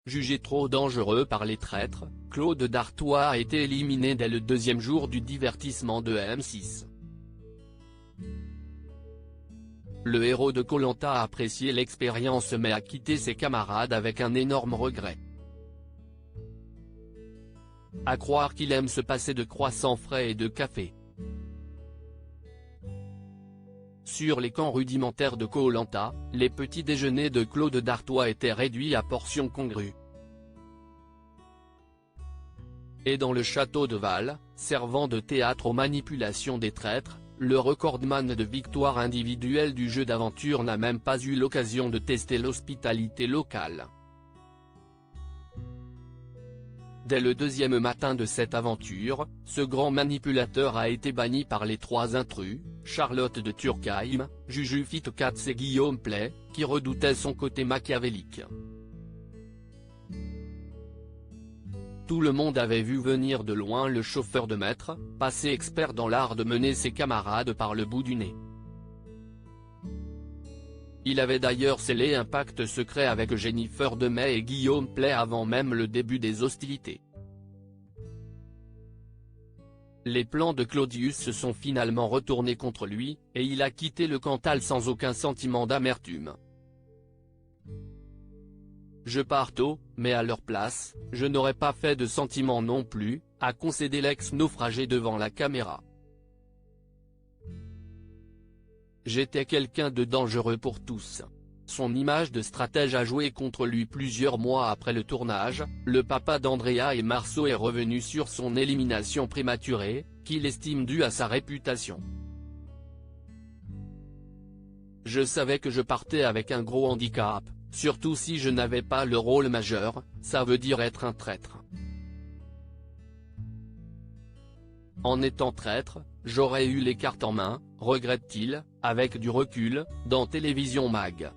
Jugé trop dangereux par les traîtres, Claude Dartois a été éliminé dès le deuxième jour du divertissement de M6. Le héros de Koh Lanta a apprécié l'expérience mais a quitté ses camarades avec un énorme regret. À croire qu'il aime se passer de croissants frais et de café. Sur les camps rudimentaires de Koh Lanta, les petits déjeuners de Claude Dartois étaient réduits à portions congrues. Et dans le château de Val, servant de théâtre aux manipulations des traîtres, le recordman de victoires individuelles du jeu d'aventure n'a même pas eu l'occasion de tester l'hospitalité locale. Dès le deuxième matin de cette aventure, ce grand manipulateur a été banni par les trois intrus, Charlotte de Turckheim, Juju Fittkatz et Guillaume Play, qui redoutaient son côté machiavélique. Tout le monde avait vu venir de loin le chauffeur de maître, passé expert dans l'art de mener ses camarades par le bout du nez. Il avait d'ailleurs scellé un pacte secret avec Jennifer Demey et Guillaume Play avant même le début des hostilités. Les plans de Claudius se sont finalement retournés contre lui, et il a quitté le Cantal sans aucun sentiment d'amertume. Je pars tôt, mais à leur place, je n'aurais pas fait de sentiment non plus, a concédé l'ex-naufragé devant la caméra. J'étais quelqu'un de dangereux pour tous. Son image de stratège a joué contre lui plusieurs mois après le tournage, le papa d'Andrea et Marceau est revenu sur son élimination prématurée, qu'il estime due à sa réputation. Je savais que je partais avec un gros handicap, surtout si je n'avais pas le rôle majeur, ça veut dire être un traître. En étant traître, j'aurais eu les cartes en main, regrette-t-il, avec du recul, dans Télévision Mag.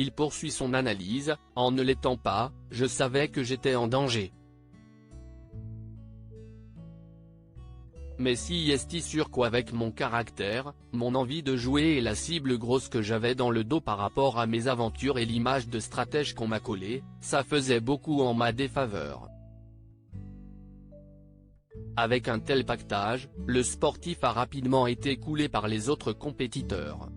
Il poursuit son analyse, en ne l'étant pas, je savais que j'étais en danger. Mais si est sûr qu'avec mon caractère, mon envie de jouer et la cible grosse que j'avais dans le dos par rapport à mes aventures et l'image de stratège qu'on m'a collée, ça faisait beaucoup en ma défaveur. Avec un tel pactage, le sportif a rapidement été coulé par les autres compétiteurs.